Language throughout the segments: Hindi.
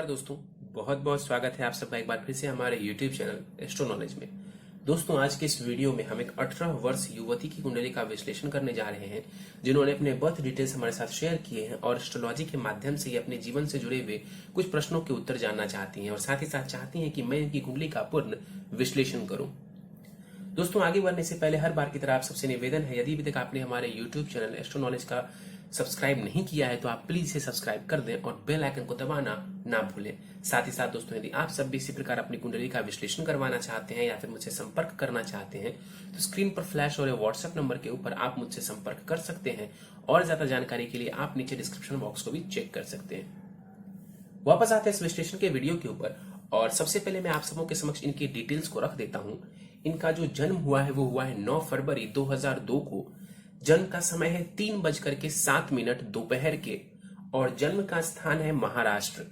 दोस्तों, बहुत बहुत स्वागत है आप सबका एक बार फिर से हमारे YouTube चैनल एस्ट्रो नॉलेज में। दोस्तों, आज के इस वीडियो में हम एक 18 वर्ष युवती की कुंडली का विश्लेषण करने जा रहे हैं, जिन्होंने अपने बर्थ डिटेल्स हमारे साथ शेयर किए हैं और एस्ट्रोलॉजी के माध्यम से ये अपने जीवन से जुड़े हुए कुछ प्रश्नों के उत्तर जानना चाहती हैं और साथ ही साथ चाहती हैं कि मैं इनकी कुंडली का पूर्ण विश्लेषण करूं। दोस्तों, आगे बढ़ने से पहले हर बार की तरह आप सबसे निवेदन है, यदि अभी तक आपने हमारे YouTube चैनल एस्ट्रो नॉलेज का सब्सक्राइब नहीं किया है तो आप प्लीज इसे सब्सक्राइब कर दें और बेल आइकन को दबाना ना भूलें। साथ ही साथ दोस्तों, यदि आप सब भी इसी प्रकार अपनी कुंडली का विश्लेषण करवाना चाहते हैं या फिर मुझसे संपर्क करना चाहते हैं तो स्क्रीन पर फ्लैश हो रहे व्हाट्सएप नंबर के ऊपर आप मुझसे संपर्क कर सकते हैं और ज्यादा जानकारी के लिए आप नीचे डिस्क्रिप्शन बॉक्स को भी चेक कर सकते हैं। वापस आते हैं इस विश्लेषण के वीडियो के ऊपर और सबसे पहले मैं आप सबों के समक्ष इनकी डिटेल्स को रख देता हूं। इनका जो जन्म हुआ है वो हुआ है 9 फरवरी 2002 को। जन्म का समय है 3:07 दोपहर के और जन्म का स्थान है महाराष्ट्र।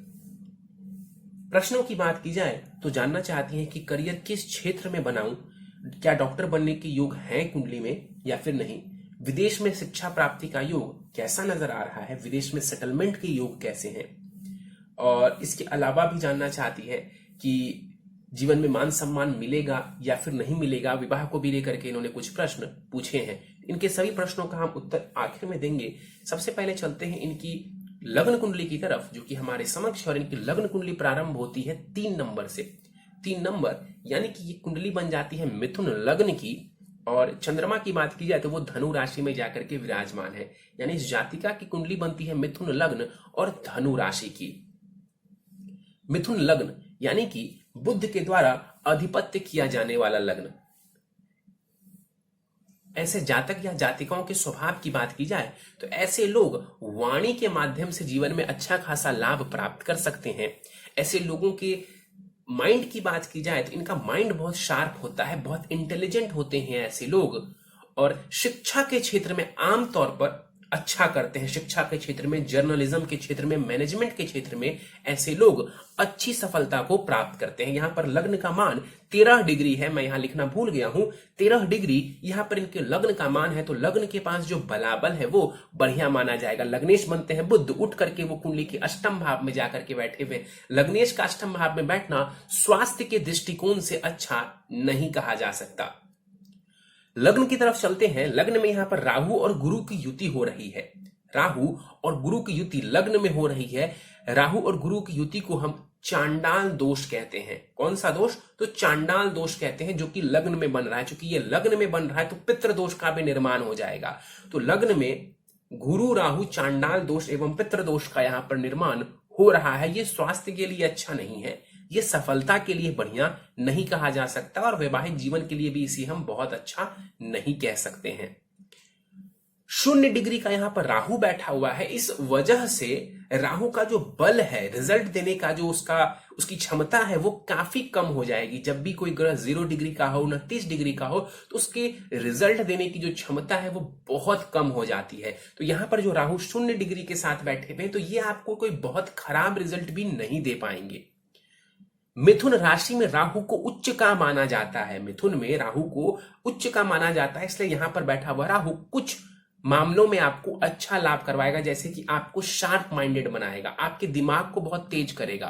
प्रश्नों की बात की जाए तो जानना चाहती हैं कि करियर किस क्षेत्र में बनाऊं, क्या डॉक्टर बनने के योग हैं कुंडली में या फिर नहीं, विदेश में शिक्षा प्राप्ति का योग कैसा नजर आ रहा है, विदेश में सेटलमेंट के योग कैसे हैं, और इसके अलावा भी जानना चाहती है कि जीवन में मान सम्मान मिलेगा या फिर नहीं मिलेगा। विवाह को भी लेकर के इन्होंने कुछ प्रश्न पूछे हैं। इनके सभी प्रश्नों का हम उत्तर आखिर में देंगे। सबसे पहले चलते हैं इनकी लग्न कुंडली की तरफ, जो कि हमारे समक्ष, और इनकी लग्न कुंडली प्रारंभ होती है 3 नंबर से। 3 नंबर यानी कि ये कुंडली बन जाती है मिथुन लग्न की, और चंद्रमा की बात की जाए तो वो धनु राशि में जाकर के विराजमान है। यानी इस जातिका की कुंडली बनती है मिथुन लग्न और धनु राशि की। मिथुन लग्न यानी कि बुध के द्वारा आधिपत्य किया जाने वाला लग्न। ऐसे जातक या जातिकाओं के स्वभाव की बात की जाए तो ऐसे लोग वाणी के माध्यम से जीवन में अच्छा खासा लाभ प्राप्त कर सकते हैं। ऐसे लोगों के माइंड की बात की जाए तो इनका माइंड बहुत शार्प होता है, बहुत इंटेलिजेंट होते हैं ऐसे लोग, और शिक्षा के क्षेत्र में आमतौर पर अच्छा करते हैं। शिक्षा के क्षेत्र में, जर्नलिज्म के क्षेत्र में, मैनेजमेंट के क्षेत्र में ऐसे लोग अच्छी सफलता को प्राप्त करते हैं। यहां पर लग्न का मान 13 डिग्री है, मैं यहां लिखना भूल गया हूं। 13 डिग्री यहां पर इनके लग्न का मान है, तो लग्न के पास जो बलाबल है वो बढ़िया माना जाएगा। लग्नेश बनते हैं बुध, उठ करके वो कुंडली के अष्टम भाव में जाकर के बैठे हुए। लग्नेश का अष्टम भाव में बैठना स्वास्थ्य के दृष्टिकोण से अच्छा नहीं कहा जा सकता। लग्न की तरफ चलते हैं। लग्न में यहां पर राहु और गुरु की युति हो रही है। राहु और गुरु की युति लग्न में हो रही है। राहु और गुरु की युति को हम चांडाल दोष कहते हैं। कौन सा दोष? तो चांडाल दोष कहते हैं, जो कि लग्न में बन रहा है। चूंकि ये लग्न में बन रहा है तो पितृ दोष का भी निर्माण हो जाएगा। तो लग्न में गुरु राहु चांडाल दोष एवं पितृ दोष का यहां पर निर्माण हो रहा है। ये स्वास्थ्य के लिए अच्छा नहीं है, ये सफलता के लिए बढ़िया नहीं कहा जा सकता, और वैवाहिक जीवन के लिए भी इसे हम बहुत अच्छा नहीं कह सकते हैं। 0 डिग्री का यहां पर राहु बैठा हुआ है। इस वजह से राहु का जो बल है, रिजल्ट देने का जो उसकी क्षमता है, वो काफी कम हो जाएगी। जब भी कोई ग्रह 0 डिग्री का हो, 29 डिग्री का हो, तो उसके रिजल्ट देने की जो क्षमता है वो बहुत कम हो जाती है। तो यहां पर जो राहु 0 डिग्री के साथ बैठे हुए हैं, तो ये आपको कोई बहुत खराब रिजल्ट भी नहीं दे पाएंगे। मिथुन राशि में राहु को उच्च का माना जाता है। मिथुन में राहु को उच्च का माना जाता है, इसलिए यहां पर बैठा हुआ राहु कुछ मामलों में आपको अच्छा लाभ करवाएगा, जैसे कि आपको शार्प माइंडेड बनाएगा, आपके दिमाग को बहुत तेज करेगा,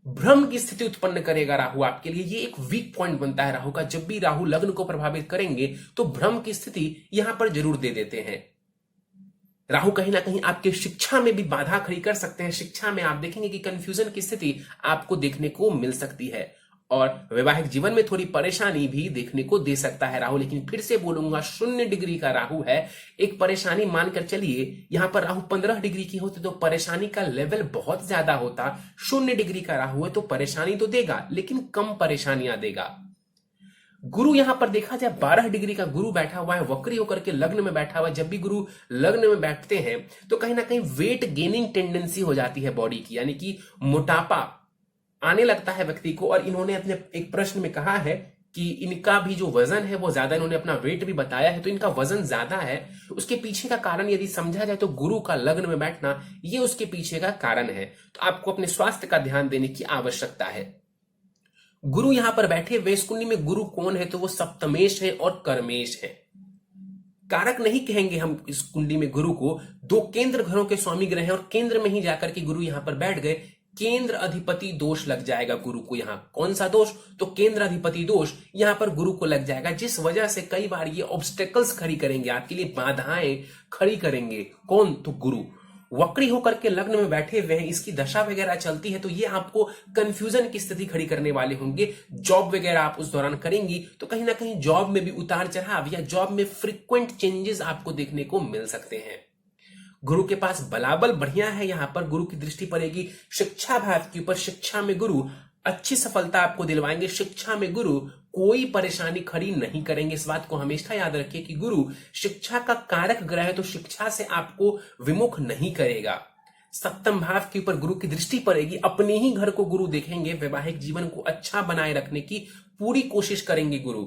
भ्रम की स्थिति उत्पन्न करेगा राहु आपके लिए। ये एक वीक पॉइंट बनता है राहु का। जब भी राहु लग्न को प्रभावित करेंगे तो भ्रम की स्थिति यहां पर जरूर दे देते हैं। राहु कहीं ना कहीं आपके शिक्षा में भी बाधा खड़ी कर सकते हैं। शिक्षा में आप देखेंगे कि कंफ्यूजन की स्थिति आपको देखने को मिल सकती है, और वैवाहिक जीवन में थोड़ी परेशानी भी देखने को दे सकता है राहु। लेकिन फिर से बोलूंगा, 0 डिग्री का राहु है, एक परेशानी मानकर चलिए। यहां पर राहु 15 डिग्री की होती तो परेशानी का लेवल बहुत ज्यादा होता। 0 डिग्री का राहु है तो परेशानी तो देगा, लेकिन कम परेशानियां देगा। गुरु यहां पर देखा जाए 12 डिग्री का गुरु बैठा हुआ है, वक्री होकर के लग्न में बैठा हुआ है। जब भी गुरु लग्न में बैठते हैं तो कहीं ना कहीं वेट गेनिंग टेंडेंसी हो जाती है बॉडी की, यानी कि मोटापा आने लगता है व्यक्ति को। और इन्होंने अपने एक प्रश्न में कहा है कि इनका भी जो वजन है वो ज्यादा, इन्होंने अपना वेट भी बताया है, तो इनका वजन ज्यादा है। उसके पीछे का कारण यदि समझा जाए तो गुरु का लग्न में बैठना ये उसके पीछे का कारण है। तो आपको अपने स्वास्थ्य का ध्यान देने की आवश्यकता है। गुरु यहां पर बैठे हुए, इस कुंडली में गुरु कौन है? तो वो सप्तमेश है और कर्मेश है। कारक नहीं कहेंगे हम इस कुंडली में गुरु को। 2 केंद्र घरों के स्वामी ग्रह हैं और केंद्र में ही जाकर के गुरु यहां पर बैठ गए। केंद्र अधिपति दोष लग जाएगा गुरु को। यहां कौन सा दोष? तो केंद्र अधिपति दोष यहां पर गुरु को लग जाएगा, जिस वजह से कई बार ये ऑब्स्टेकल्स खड़ी करेंगे, आपके लिए बाधाएं खड़ी करेंगे। कौन? तो गुरु वक्री होकर के लग्न में बैठे हुए हैं, इसकी दशा वगैरह चलती है, तो ये आपको कंफ्यूजन की स्थिति खड़ी करने वाले होंगे। जॉब वगैरह आप उस दौरान करेंगी तो कहीं ना कहीं जॉब में भी उतार चढ़ाव या जॉब में फ्रीक्वेंट चेंजेस आपको देखने को मिल सकते हैं। गुरु के पास बलाबल बढ़िया है, यहां पर गुरु की दृष्टि पड़ेगी शिक्षा भाव के ऊपर। शिक्षा में गुरु अच्छी सफलता आपको दिलवाएंगे। शिक्षा में गुरु कोई परेशानी खड़ी नहीं करेंगे। इस बात को हमेशा याद रखिए कि गुरु शिक्षा का कारक ग्रह है, तो शिक्षा से आपको विमुख नहीं करेगा। सप्तम भाव के ऊपर गुरु की दृष्टि पड़ेगी, अपने ही घर को गुरु देखेंगे। वैवाहिक जीवन को अच्छा बनाए रखने की पूरी कोशिश करेंगे गुरु।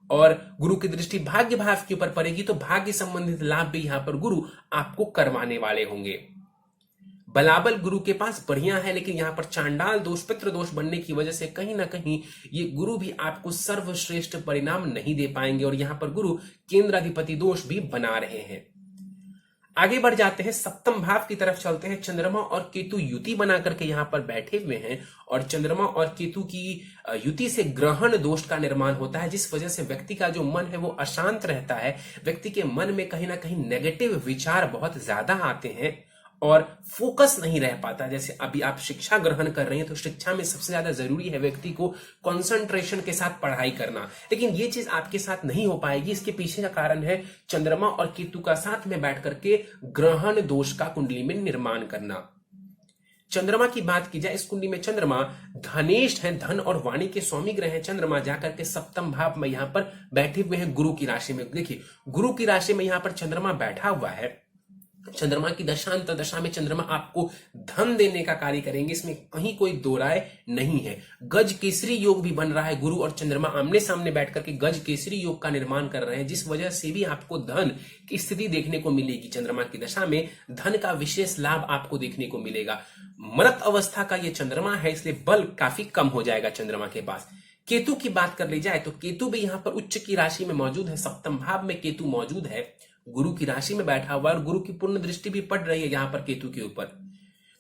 और गुरु की दृष्टि भाग्य भाव के ऊपर पड़ेगी, तो भाग्य संबंधित लाभ भी यहां पर गुरु आपको करवाने वाले होंगे। बलाबल गुरु के पास बढ़िया है, लेकिन यहां पर चांडाल दोष, पितृ दोष बनने की वजह से कहीं ना कहीं ये गुरु भी आपको सर्वश्रेष्ठ परिणाम नहीं दे पाएंगे, और यहां पर गुरु केंद्राधिपति दोष भी बना रहे हैं। आगे बढ़ जाते हैं, सप्तम भाव की तरफ चलते हैं। चंद्रमा और केतु युति बना करके यहां पर बैठे हुए हैं, और चंद्रमा और केतु की युति से ग्रहण दोष का निर्माण होता है, जिस वजह से व्यक्ति का जो मन है वो अशांत रहता है। व्यक्ति के मन में कहीं ना कहीं नेगेटिव विचार बहुत ज्यादा आते हैं और फोकस नहीं रह पाता। जैसे अभी आप शिक्षा ग्रहण कर रहे हैं, तो शिक्षा में सबसे ज्यादा जरूरी है व्यक्ति को कंसंट्रेशन के साथ पढ़ाई करना, लेकिन ये चीज आपके साथ नहीं हो पाएगी। इसके पीछे का कारण है चंद्रमा और केतु का साथ में बैठ करके ग्रहण दोष का कुंडली में निर्माण करना। चंद्रमा की बात की जाए, इस कुंडली में चंद्रमा धनेश है, धन और वाणी के स्वामी ग्रह हैं। चंद्रमा जाकर के सप्तम भाव में यहां पर बैठे हुए हैं गुरु की राशि में। देखिए, गुरु की राशि में यहां पर चंद्रमा बैठा हुआ है। चंद्रमा की दशांत दशा में चंद्रमा आपको धन देने का कार्य करेंगे, इसमें कहीं कोई दो राय नहीं है। गज केसरी योग भी बन रहा है, गुरु और चंद्रमा आमने सामने बैठ करके गज केसरी योग का निर्माण कर रहे हैं, जिस वजह से भी आपको धन की स्थिति देखने को मिलेगी। चंद्रमा की दशा में धन का विशेष लाभ आपको देखने को मिलेगा। मृत अवस्था का ये चंद्रमा है, इसलिए बल काफी कम हो जाएगा चंद्रमा के पास। केतु की बात कर ली जाए तो केतु भी यहां पर उच्च की राशि में मौजूद है। सप्तम भाव में केतु मौजूद है, गुरु की राशि में बैठा हुआ है, और गुरु की पूर्ण दृष्टि भी पड़ रही है यहां पर केतु के ऊपर।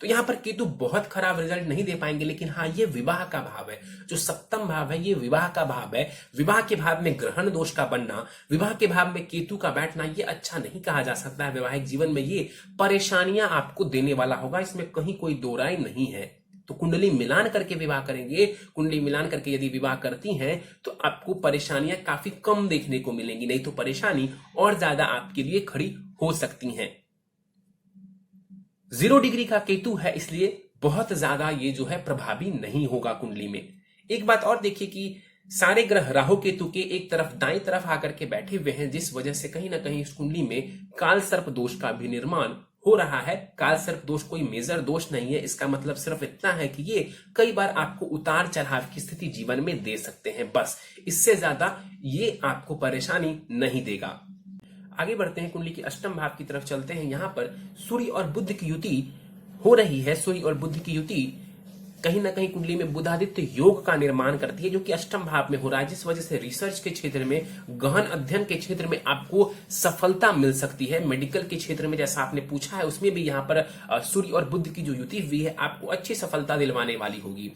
तो यहां पर केतु बहुत खराब रिजल्ट नहीं दे पाएंगे, लेकिन हाँ, ये विवाह का भाव है। जो सप्तम भाव है ये विवाह का भाव है। विवाह के भाव में ग्रहण दोष का बनना, विवाह के भाव में केतु का बैठना, ये अच्छा नहीं कहा जा सकता है। वैवाहिक जीवन में ये परेशानियां आपको देने वाला होगा, इसमें कहीं कोई दो राय नहीं है। तो कुंडली मिलान करके विवाह करेंगे, कुंडली मिलान करके यदि विवाह करती हैं तो आपको परेशानियां काफी कम देखने को मिलेंगी, नहीं तो परेशानी और ज्यादा आपके लिए खड़ी हो सकती हैं। 0 डिग्री का केतु है, इसलिए बहुत ज्यादा ये जो है प्रभावी नहीं होगा कुंडली में। एक बात और देखिए कि सारे ग्रह राहु केतु के एक तरफ दाएं तरफ आकर के बैठे हुए हैं, जिस वजह से कहीं ना कहीं इस कुंडली में काल सर्प दोष का भी निर्माण हो रहा है। काल सर्प दोष कोई मेजर दोष नहीं है, इसका मतलब सिर्फ इतना है कि ये कई बार आपको उतार चढ़ाव की स्थिति जीवन में दे सकते हैं, बस इससे ज्यादा ये आपको परेशानी नहीं देगा। आगे बढ़ते हैं, कुंडली की अष्टम भाव की तरफ चलते हैं। यहां पर सूर्य और बुध की युति हो रही है। सूर्य और बुध की युति कहीं ना कहीं कुंडली में बुधादित्य योग का निर्माण करती है, जो कि अष्टम भाव में हो रहा है, जिस वजह से रिसर्च के क्षेत्र में, गहन अध्ययन के क्षेत्र में आपको सफलता मिल सकती है। मेडिकल के क्षेत्र में जैसा आपने पूछा है, उसमें भी यहाँ पर सूर्य और बुध की जो युति हुई है आपको अच्छी सफलता दिलवाने वाली होगी।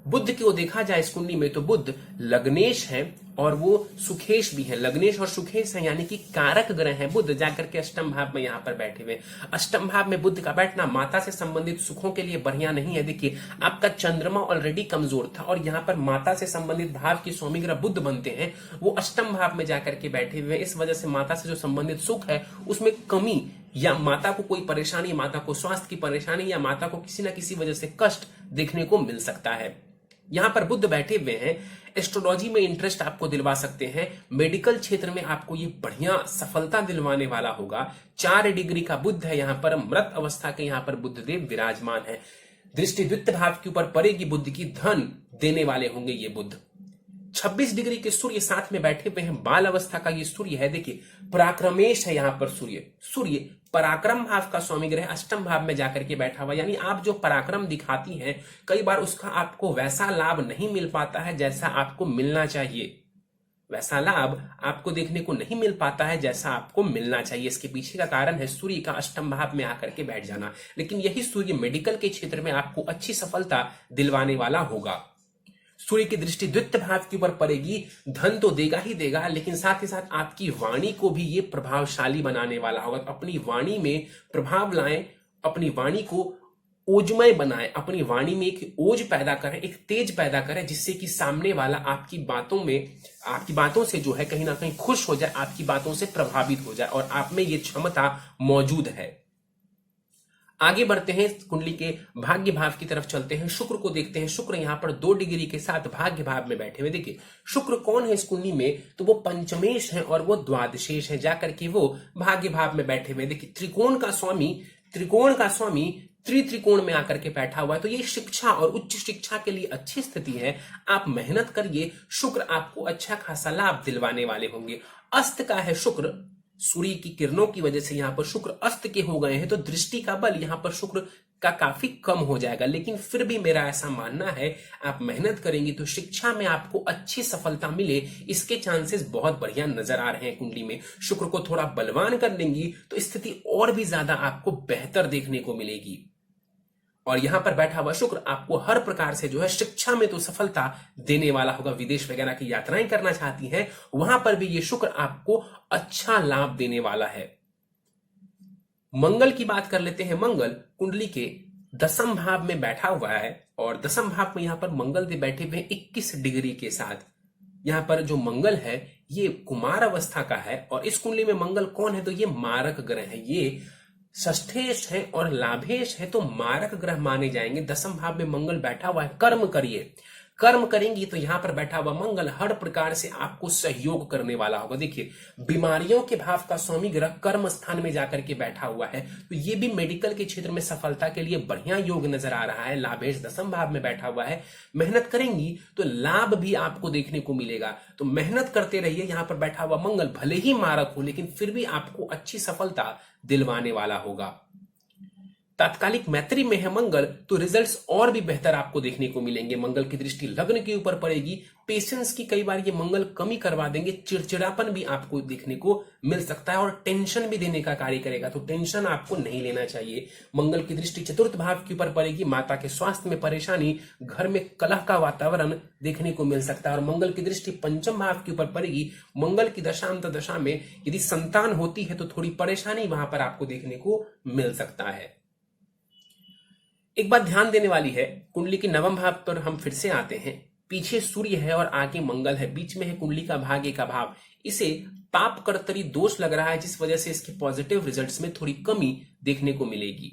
बुध को देखा जाए इस कुंडली में तो बुध लग्नेश है और वो सुखेश भी है। लग्नेश और सुखेश है, यानी कि कारक ग्रह है। बुध जाकर के अष्टम भाव में यहाँ पर बैठे हुए। अष्टम भाव में बुध का बैठना माता से संबंधित सुखों के लिए बढ़िया नहीं है। देखिए, आपका चंद्रमा ऑलरेडी कमजोर था और यहाँ पर माता से संबंधित भाव की स्वामी ग्रह बुध बनते हैं, वो अष्टम भाव में जाकर के बैठे हुए। इस वजह से माता से जो संबंधित सुख है उसमें कमी, या माता को कोई परेशानी, माता को स्वास्थ्य की परेशानी, या माता को किसी न किसी वजह से कष्ट देखने को मिल सकता है। यहां पर बुध बैठे हुए हैं। एस्ट्रोलॉजी में इंटरेस्ट आपको दिलवा सकते हैं। मेडिकल क्षेत्र में आपको ये बढ़िया सफलता दिलवाने वाला होगा। 4 डिग्री का बुध है, यहां पर मृत अवस्था के यहाँ पर बुध देव विराजमान है। दृष्टि द्वितीय भाव के ऊपर पड़ेगी बुध की, धन देने वाले होंगे ये बुध। 26 डिग्री के सूर्य साथ में बैठे हुए हैं। बाल अवस्था का ये सूर्य है। देखिए, पराक्रमेश है यहाँ पर सूर्य। सूर्य पराक्रम भाव का स्वामी ग्रह अष्टम भाव में जाकर के बैठा हुआ, यानी आप जो पराक्रम दिखाती हैं कई बार उसका आपको वैसा लाभ नहीं मिल पाता है जैसा आपको मिलना चाहिए। वैसा लाभ आपको देखने को नहीं मिल पाता है जैसा आपको मिलना चाहिए। इसके पीछे का कारण है सूर्य का अष्टम भाव में आकर के बैठ जाना। लेकिन यही सूर्य मेडिकल के क्षेत्र में आपको अच्छी सफलता दिलवाने वाला होगा। सूर्य की दृष्टि द्वितीय भाव के ऊपर पड़ेगी, धन तो देगा ही देगा, लेकिन साथ ही साथ आपकी वाणी को भी ये प्रभावशाली बनाने वाला होगा। तो अपनी वाणी में प्रभाव लाएं, अपनी वाणी को ओजमय बनाएं, अपनी वाणी में एक ओज पैदा करें, एक तेज पैदा करें, जिससे कि सामने वाला आपकी बातों से जो है कहीं ना कहीं खुश हो जाए, आपकी बातों से प्रभावित हो जाए, और आप में ये क्षमता मौजूद है। आगे बढ़ते हैं, कुंडली के भाग्य भाव की तरफ चलते हैं, शुक्र को देखते हैं। शुक्र यहाँ पर 2 डिग्री के साथ भाग्य भाव में बैठे हुए। देखिए शुक्र कौन है इस कुंडली में, तो वो पंचमेश है और वो द्वादशेश है, जाकर के वो भाग्य भाव में बैठे हुए। देखिए त्रिकोण का स्वामी त्रिकोण में आकर के बैठा हुआ है, तो ये शिक्षा और उच्च शिक्षा के लिए अच्छी स्थिति है। आप मेहनत करिए, शुक्र आपको अच्छा खासा लाभ दिलवाने वाले होंगे। अस्त का है शुक्र, सूर्य की किरणों की वजह से यहाँ पर शुक्र अस्त के हो गए हैं, तो दृष्टि का बल यहाँ पर शुक्र का काफी कम हो जाएगा। लेकिन फिर भी मेरा ऐसा मानना है, आप मेहनत करेंगे तो शिक्षा में आपको अच्छी सफलता मिले, इसके चांसेस बहुत बढ़िया नजर आ रहे हैं। कुंडली में शुक्र को थोड़ा बलवान कर देंगी तो स्थिति और भी ज्यादा आपको बेहतर देखने को मिलेगी। और यहां पर बैठा हुआ शुक्र आपको हर प्रकार से जो है शिक्षा में तो सफलता देने वाला होगा। विदेश वगैरह की यात्राएं करना चाहती हैं, वहां पर भी ये शुक्र आपको अच्छा लाभ देने वाला है। मंगल की बात कर लेते हैं। मंगल कुंडली के 10वें भाव में बैठा हुआ है, और 10वें भाव में यहां पर मंगल देव बैठे हुए 21 डिग्री के साथ। यहां पर जो मंगल है ये कुमार अवस्था का है, और इस कुंडली में मंगल कौन है, तो ये मारक ग्रह है, ये षष्ठेश है और लाभेश है, तो मारक ग्रह माने जाएंगे। 10वें भाव में मंगल बैठा हुआ है। कर्म करिए, कर्म करेंगी तो यहां पर बैठा हुआ मंगल हर प्रकार से आपको सहयोग करने वाला होगा। देखिए बीमारियों के भाव का स्वामी ग्रह कर्म स्थान में जाकर के बैठा हुआ है, तो ये भी मेडिकल के क्षेत्र में सफलता के लिए बढ़िया योग नजर आ रहा है। लाभेश 10वें भाव में बैठा हुआ है, मेहनत करेंगी तो लाभ भी आपको देखने को मिलेगा, तो मेहनत करते रहिए। यहां पर बैठा हुआ मंगल भले ही मारक हो, लेकिन फिर भी आपको अच्छी सफलता दिलवाने वाला होगा। तात्कालिक मैत्री में है मंगल, तो रिजल्ट्स और भी बेहतर आपको देखने को मिलेंगे। मंगल की दृष्टि लग्न के ऊपर पड़ेगी, पेशेंस की कई बार ये मंगल कमी करवा देंगे, चिड़चिड़ापन भी आपको देखने को मिल सकता है, और टेंशन भी देने का कार्य करेगा, तो टेंशन आपको नहीं लेना चाहिए। मंगल की दृष्टि 4th भाव के ऊपर पड़ेगी, माता के स्वास्थ्य में परेशानी, घर में कलह का वातावरण देखने को मिल सकता है। और मंगल की दृष्टि 5th भाव के ऊपर पड़ेगी, मंगल की दशांत दशा में यदि संतान होती है तो थोड़ी परेशानी वहां पर आपको देखने को मिल सकता है। एक बात ध्यान देने वाली है, कुंडली के 9वें भाव पर हम फिर से आते हैं। पीछे सूर्य है और आगे मंगल है, बीच में है कुंडली का भाग्य का भाव। इसे पाप कर्तरी दोष लग रहा है, जिस वजह से इसके पॉजिटिव रिजल्ट्स में थोड़ी कमी देखने को मिलेगी।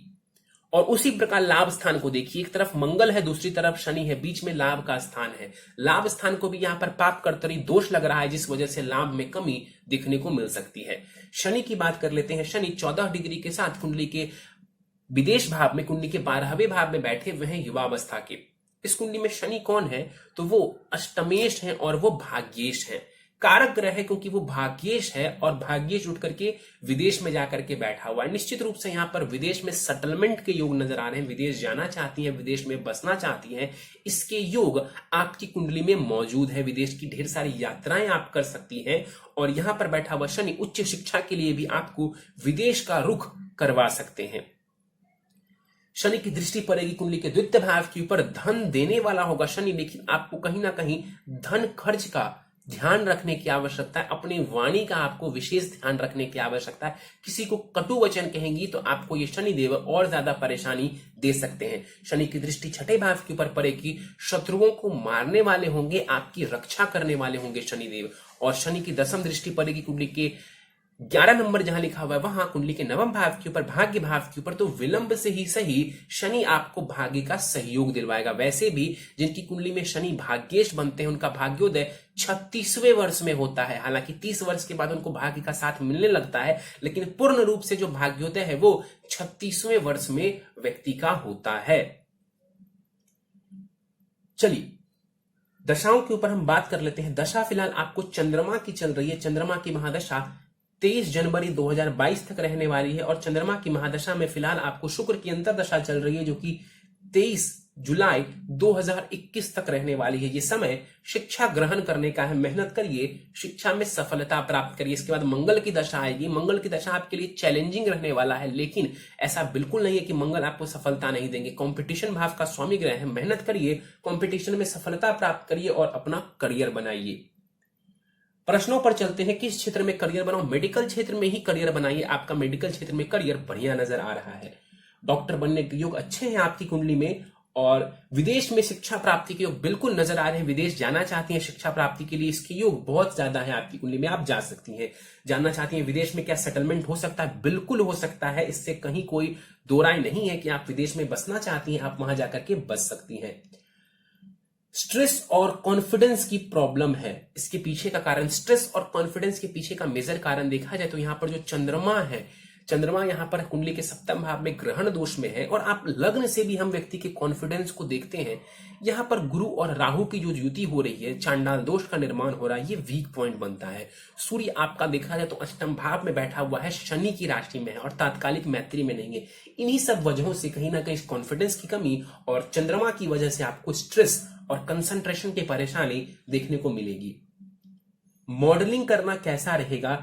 और उसी प्रकार लाभ स्थान को देखिए, एक तरफ मंगल है, दूसरी तरफ शनि है, बीच में लाभ का स्थान है। लाभ स्थान को भी यहाँ पर पाप कर्तरी दोष लग रहा है, जिस वजह से लाभ में कमी देखने को मिल सकती है। शनि की बात कर लेते हैं। शनि 14 डिग्री के साथ कुंडली के विदेश भाव में, कुंडली के 12वें भाव में बैठे हुए हैं युवावस्था के। इस कुंडली में शनि कौन है, तो वो अष्टमेश है और वो भाग्येश है। कारक ग्रह है क्योंकि वो भाग्येश है, और भाग्येश उठ करके विदेश में जाकर के बैठा हुआ है। निश्चित रूप से यहाँ पर विदेश में सेटलमेंट के योग नजर आ रहे हैं, विदेश जाना चाहती हैं, विदेश में बसना चाहती हैं, इसके योग आपकी कुंडली में मौजूद है। विदेश की ढेर सारी यात्राएं आप कर सकती हैं, और यहाँ पर बैठा हुआ शनि उच्च शिक्षा के लिए भी आपको विदेश का रुख करवा सकते हैं। शनि की दृष्टि पड़ेगी कुंडली के 2य भाव के ऊपर, धन देने वाला होगा शनि, लेकिन आपको कहीं ना कहीं धन खर्च का ध्यान रखने की आवश्यकता है। अपनी वाणी का आपको विशेष ध्यान रखने की आवश्यकता है। किसी को कटु वचन कहेंगी तो आपको ये शनि देव और ज्यादा परेशानी दे सकते हैं। शनि की दृष्टि 6ठे भाव के ऊपर पड़ेगी, शत्रुओं को मारने वाले होंगे, आपकी रक्षा करने वाले होंगे शनि देव। और शनि की 10वीं दृष्टि पड़ेगी कुंडली के 11 नंबर जहां लिखा हुआ है वहां कुंडली के 9वें भाव के ऊपर, भाग्य भाव के ऊपर, तो विलंब से ही सही शनि आपको भाग्य का सहयोग दिलवाएगा। वैसे भी जिनकी कुंडली में शनि भाग्येश बनते हैं उनका भाग्योदय 36वें वर्ष में होता है। हालांकि 30 वर्ष के बाद उनको भाग्य का साथ मिलने लगता है, लेकिन पूर्ण रूप से जो भाग्योदय है वो 36वें वर्ष में व्यक्ति का होता है। चलिए दशाओं के ऊपर हम बात कर लेते हैं। दशा फिलहाल आपको चंद्रमा की चल रही है। चंद्रमा की महादशा 23 जनवरी 2022 तक रहने वाली है, और चंद्रमा की महादशा में फिलहाल आपको शुक्र की अंतरदशा चल रही है, जो कि 23 जुलाई 2021 तक रहने वाली है। ये समय शिक्षा ग्रहण करने का है। मेहनत करिए, शिक्षा में सफलता प्राप्त करिए। इसके बाद मंगल की दशा आएगी। मंगल की दशा आपके लिए चैलेंजिंग रहने वाला है, लेकिन ऐसा बिल्कुल नहीं है कि मंगल आपको सफलता नहीं देंगे। कंपटीशन भाव का स्वामी ग्रह है। मेहनत करिए, कंपटीशन में सफलता प्राप्त करिए और अपना करियर बनाइए। प्रश्नों पर चलते हैं। किस क्षेत्र में करियर बनाओ? मेडिकल क्षेत्र में ही करियर बनाइए। आपका मेडिकल क्षेत्र में करियर बढ़िया नजर आ रहा है। डॉक्टर बनने के योग अच्छे हैं आपकी कुंडली में, और विदेश में शिक्षा प्राप्ति के योग बिल्कुल नजर आ रहे हैं। विदेश जाना चाहती हैं शिक्षा प्राप्ति के लिए, इसके योग बहुत ज्यादा है आपकी कुंडली में। आप जा सकती हैं। जानना चाहती हैं विदेश में क्या सेटलमेंट हो सकता है? बिल्कुल हो सकता है। इससे कहीं कोई दो राय नहीं है कि आप विदेश में बसना चाहती हैं। आप वहां जाकर के बस सकती हैं। स्ट्रेस और कॉन्फिडेंस की प्रॉब्लम है। इसके पीछे का कारण, स्ट्रेस और कॉन्फिडेंस के पीछे का मेजर कारण देखा जाए तो यहां पर जो चंद्रमा है, चंद्रमा यहां पर कुंडली के सप्तम भाव में ग्रहण दोष में है। और आप लग्न से भी हम व्यक्ति के कॉन्फिडेंस को देखते हैं। यहां पर गुरु और राहु की जो युति हो रही है, चांडाल दोष का निर्माण हो रहा है, ये वीक पॉइंट बनता है। सूर्य आपका देखा जाए तो अष्टम भाव में बैठा हुआ है, शनि की राशि में है और तात्कालिक मैत्री में नहीं है। इन्हीं सब वजहों से कहीं ना कहीं कॉन्फिडेंस की कमी और चंद्रमा की वजह से आपको स्ट्रेस और कंसंट्रेशन की परेशानी देखने को मिलेगी। मॉडलिंग करना कैसा रहेगा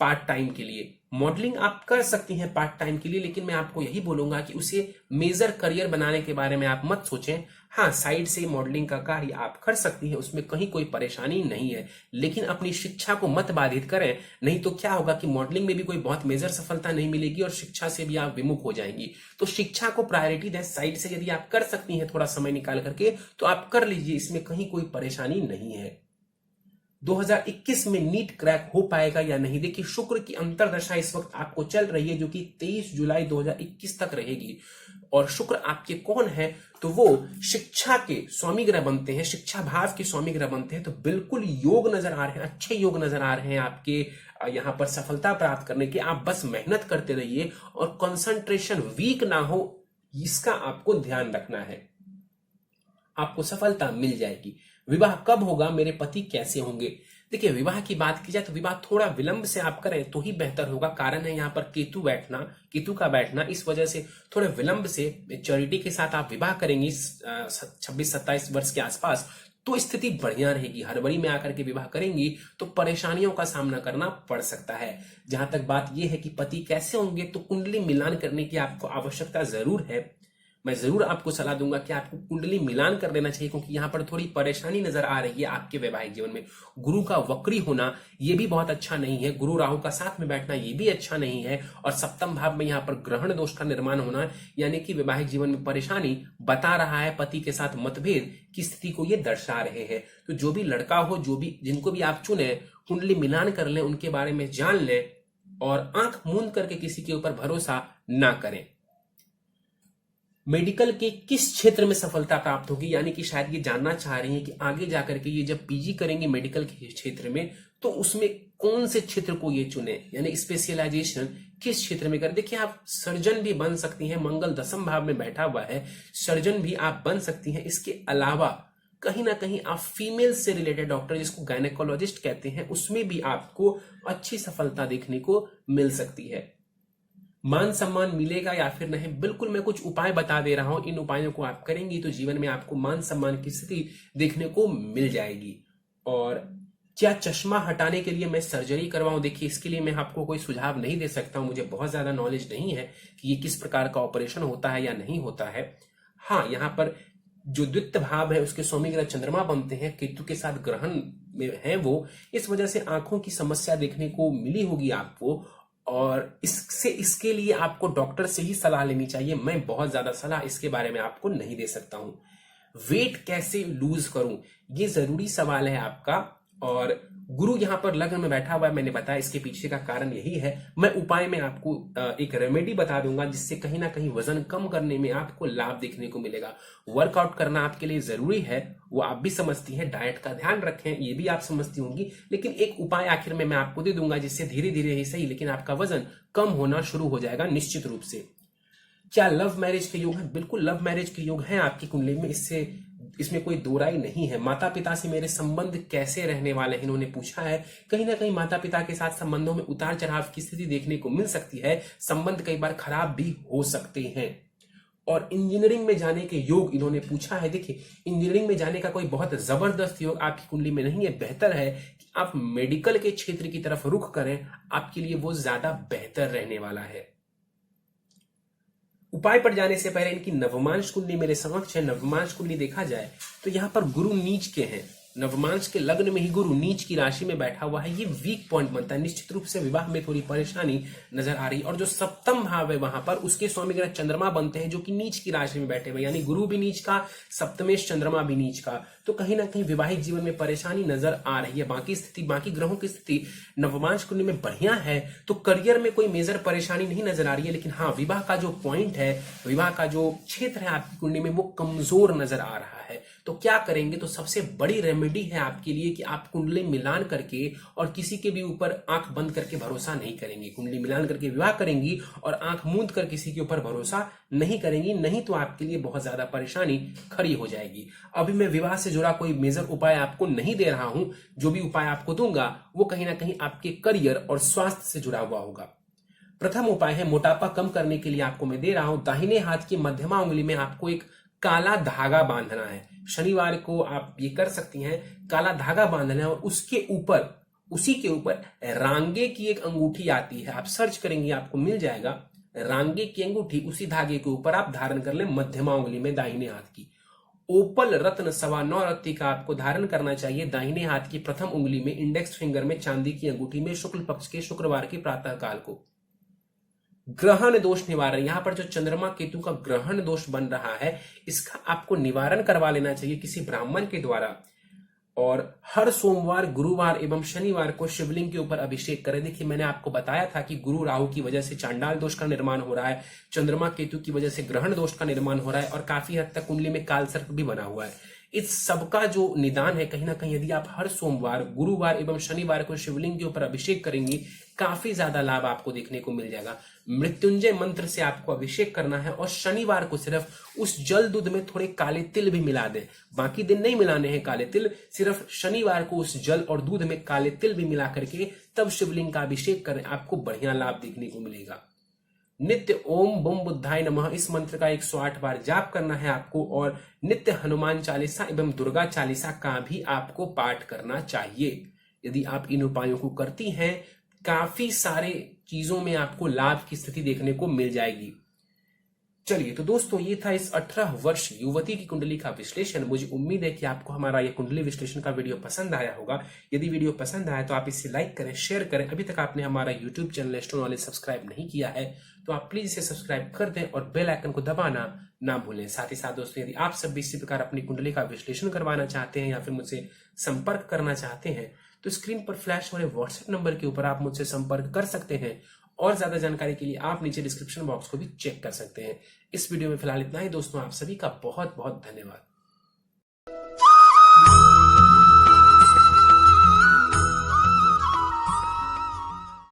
पार्ट टाइम के लिए? मॉडलिंग आप कर सकती हैं पार्ट टाइम के लिए, लेकिन मैं आपको यही बोलूंगा कि उसे मेजर करियर बनाने के बारे में आप मत सोचें। हाँ, साइड से मॉडलिंग का कार्य आप कर सकती हैं, उसमें कहीं कोई परेशानी नहीं है, लेकिन अपनी शिक्षा को मत बाधित करें। नहीं तो क्या होगा कि मॉडलिंग में भी कोई बहुत मेजर सफलता नहीं मिलेगी और शिक्षा से भी आप विमुख हो जाएंगी। तो शिक्षा को प्रायोरिटी दें। साइड से यदि आप कर सकती हैं थोड़ा समय निकाल करके तो आप कर लीजिए, इसमें कहीं कोई परेशानी नहीं है। 2021 में नीट क्रैक हो पाएगा या नहीं? देखिए, शुक्र की अंतरदशा इस वक्त आपको चल रही है, जो कि 23 जुलाई 2021 तक रहेगी। और शुक्र आपके कौन है? तो वो शिक्षा के स्वामी ग्रह बनते हैं, शिक्षा भाव के स्वामी ग्रह बनते हैं। तो बिल्कुल योग नजर आ रहे हैं, अच्छे योग नजर आ रहे हैं आपके यहां पर सफलता प्राप्त करने के। आप बस मेहनत करते रहिए और कंसंट्रेशन वीक ना हो, इसका आपको ध्यान रखना है। आपको सफलता मिल जाएगी। विवाह कब होगा? मेरे पति कैसे होंगे? देखिए, विवाह की बात की जाए तो विवाह थोड़ा विलंब से आप करें तो ही बेहतर होगा। कारण है यहाँ पर केतु का बैठना, इस वजह से थोड़े विलंब से मैच्योरिटी के साथ आप विवाह करेंगी 26-27 वर्ष के आसपास तो स्थिति बढ़िया रहेगी। हड़बड़ी में आकर के विवाह करेंगी तो परेशानियों का सामना करना पड़ सकता है। जहां तक बात यह है कि पति कैसे होंगे, तो कुंडली मिलान करने की आपको आवश्यकता जरूर है। मैं जरूर आपको सलाह दूंगा कि आपको कुंडली मिलान कर लेना चाहिए, क्योंकि यहां पर थोड़ी परेशानी नजर आ रही है आपके वैवाहिक जीवन में। गुरु का वक्री होना ये भी बहुत अच्छा नहीं है, गुरु राहु का साथ में बैठना ये भी अच्छा नहीं है, और सप्तम भाव में यहां पर ग्रहण दोष का निर्माण होना यानी कि वैवाहिक जीवन में परेशानी बता रहा है। पति के साथ मतभेद की स्थिति को ये दर्शा रहे हैं। तो जो भी लड़का हो, जिनको भी आप चुने, कुंडली मिलान कर लें, उनके बारे में जान लें और आंख मूंद करके किसी के ऊपर भरोसा ना करें। मेडिकल के किस क्षेत्र में सफलता प्राप्त होगी, यानी कि शायद ये जानना चाह रही हैं कि आगे जाकर के ये जब पीजी करेंगे मेडिकल के क्षेत्र में तो उसमें कौन से क्षेत्र को ये चुने, यानी स्पेशलाइजेशन किस क्षेत्र में करें। देखिए, आप सर्जन भी बन सकती हैं, मंगल 10वें भाव में बैठा हुआ है, सर्जन भी आप बन सकती हैं। इसके अलावा कहीं ना कहीं आप फीमेल से रिलेटेड डॉक्टर, जिसको गायनेकोलॉजिस्ट कहते हैं, उसमें भी आपको अच्छी सफलता देखने को मिल सकती है। मान सम्मान मिलेगा या फिर नहीं, बिल्कुल मैं कुछ उपाय बता दे रहा हूं, इन उपायों को आप करेंगी तो जीवन में आपको मान सम्मान की स्थिति देखने को मिल जाएगी। और क्या चश्मा हटाने के लिए मैं सर्जरी करवाऊं? देखिए, इसके लिए मैं आपको कोई सुझाव नहीं दे सकता हूं, मुझे बहुत ज्यादा नॉलेज नहीं है कि ये किस प्रकार का ऑपरेशन होता है या नहीं होता है। हाँ, यहाँ पर जो द्वितीय भाव है उसके स्वामी ग्रह चंद्रमा बनते हैं, केतु के साथ ग्रहण में है वो, इस वजह से आंखों की समस्या देखने को मिली होगी आपको, और इसके लिए आपको डॉक्टर से ही सलाह लेनी चाहिए। मैं बहुत ज्यादा सलाह इसके बारे में आपको नहीं दे सकता हूं। वेट कैसे लूज करूं, ये जरूरी सवाल है आपका। और गुरु यहां पर लग्न में बैठा हुआ है, मैंने बताया इसके पीछे का कारण यही है। मैं उपाय में आपको एक रेमेडी बता दूंगा जिससे कहीं ना कहीं वजन कम करने में आपको लाभ देखने को मिलेगा। वर्कआउट करना आपके लिए जरूरी है, वो आप भी समझती हैं, डाइट का ध्यान रखें, ये भी आप समझती होंगी, लेकिन एक उपाय आखिर में मैं आपको दे दूंगा जिससे धीरे धीरे ही सही, लेकिन आपका वजन कम होना शुरू हो जाएगा निश्चित रूप से। क्या लव मैरिज के योग है? बिल्कुल लव मैरिज के योग है आपकी कुंडली में, इसमें कोई दो राय नहीं है। माता पिता से मेरे संबंध कैसे रहने वाले हैं, इन्होंने पूछा है। कहीं ना कहीं माता पिता के साथ संबंधों में उतार चढ़ाव की स्थिति देखने को मिल सकती है, संबंध कई बार खराब भी हो सकते हैं। और इंजीनियरिंग में जाने के योग इन्होंने पूछा है। देखिए, इंजीनियरिंग में जाने का कोई बहुत जबरदस्त योग आपकी कुंडली में नहीं है। बेहतर है कि आप मेडिकल के क्षेत्र की तरफ रुख करें, आपके लिए वो ज्यादा बेहतर रहने वाला है। उपाय पर जाने से पहले इनकी नवमांश कुंडली मेरे समक्ष है। नवमांश कुंडली देखा जाए तो यहां पर गुरु नीच के हैं। नवमांश के लग्न में ही गुरु नीच की राशि में बैठा हुआ है। ये वीक पॉइंट बनता है। निश्चित रूप से विवाह में थोड़ी परेशानी नजर आ रही है। और जो सप्तम भाव है वहां पर उसके स्वामी ग्रह चंद्रमा बनते हैं, जो कि नीच की राशि में बैठे हुए, यानी गुरु भी नीच का, सप्तमेश चंद्रमा भी नीच का। तो कहीं ना कहीं वैवाहिक जीवन में परेशानी नजर आ रही है। बाकी ग्रहों की स्थिति नवमांश कुंडली में बढ़िया है, तो करियर में कोई मेजर परेशानी नहीं नजर आ रही है। लेकिन हाँ, विवाह का जो पॉइंट है, विवाह का जो क्षेत्र है आपकी कुंडली में, वो कमजोर नजर आ रहा है। तो क्या करेंगे? तो सबसे बड़ी रेमेडी है आपके लिए कि आप कुंडली मिलान करके और किसी के भी ऊपर आंख बंद करके भरोसा नहीं करेंगे। कुंडली मिलान करके विवाह करेंगी और आंख मूंद कर किसी के ऊपर भरोसा नहीं करेंगी, नहीं तो आपके लिए बहुत ज्यादा परेशानी खड़ी हो जाएगी। अभी मैं विवाह से जुड़ा कोई मेजर उपाय आपको नहीं दे रहा हूं। जो भी उपाय आपको दूंगा वो कहीं ना कहीं आपके करियर और स्वास्थ्य से जुड़ा हुआ होगा। प्रथम उपाय है मोटापा कम करने के लिए आपको मैं दे रहा हूं। दाहिने हाथ की मध्यमा उंगली में आपको एक काला धागा बांधना है। शनिवार को आप ये कर सकती हैं, काला धागा बांधना है और उसके ऊपर, उसी के ऊपर रांगे की एक अंगूठी आती है, आप सर्च करेंगे आपको मिल जाएगा। रांगे की अंगूठी उसी धागे के ऊपर आप धारण कर ले, मध्यमा उंगली में दाहिने हाथ की। ओपल रत्न 9.25 रत्ती का आपको धारण करना चाहिए दाहिने हाथ की प्रथम उंगली में, इंडेक्स फिंगर में, चांदी की अंगूठी में, शुक्ल पक्ष के शुक्रवार के प्रातः काल को। ग्रहण दोष निवारण, यहां पर जो चंद्रमा केतु का ग्रहण दोष बन रहा है, इसका आपको निवारण करवा लेना चाहिए किसी ब्राह्मण के द्वारा। और हर सोमवार, गुरुवार एवं शनिवार को शिवलिंग के ऊपर अभिषेक करें। देखिए, मैंने आपको बताया था कि गुरु राहु की वजह से चांडाल दोष का निर्माण हो रहा है, चंद्रमा केतु की वजह से ग्रहण दोष का निर्माण हो रहा है और काफी हद तक कुंडली में काल सर्प भी बना हुआ है। इस सबका जो निदान है, कहीं ना कहीं यदि आप हर सोमवार, गुरुवार एवं शनिवार को शिवलिंग के ऊपर अभिषेक करेंगी, काफी ज्यादा लाभ आपको देखने को मिल जाएगा। मृत्युंजय मंत्र से आपको अभिषेक करना है और शनिवार को सिर्फ उस जल दूध में थोड़े काले तिल भी मिला दें। बाकी दिन नहीं मिलाने हैं काले तिल, सिर्फ शनिवार को उस जल और दूध में काले तिल भी मिला करके तब शिवलिंग का अभिषेक करें, आपको बढ़िया लाभ देखने को मिलेगा। नित्य ओम बम बुद्धाय नमः इस मंत्र का 108 बार जाप करना है आपको और नित्य हनुमान चालीसा एवं दुर्गा चालीसा का भी आपको पाठ करना चाहिए। यदि आप इन उपायों को करती हैं, काफी सारे चीजों में आपको लाभ की स्थिति देखने को मिल जाएगी। चलिए, तो दोस्तों, ये था इस 18 वर्ष युवती की कुंडली का विश्लेषण। मुझे उम्मीद है कि आपको हमारा ये कुंडली विश्लेषण का वीडियो पसंद आया होगा। यदि वीडियो पसंद आया तो आप इसे लाइक करें, शेयर करें। अभी तक आपने हमारा YouTube channel astro knowledge subscribe नहीं किया है तो आप प्लीज इसे सब्सक्राइब कर दें और बेल आइकन को दबाना ना भूलें। साथ ही साथ दोस्तों, यदि आप सब भी इसी प्रकार अपनी कुंडली का विश्लेषण करवाना चाहते हैं या फिर मुझसे संपर्क करना चाहते हैं तो स्क्रीन पर फ्लैश हो रहे व्हाट्सएप नंबर के ऊपर आप मुझसे संपर्क कर सकते हैं। और ज्यादा जानकारी के लिए आप नीचे डिस्क्रिप्शन बॉक्स को भी चेक कर सकते हैं। इस वीडियो में फिलहाल इतना ही दोस्तों, आप सभी का बहुत बहुत धन्यवाद।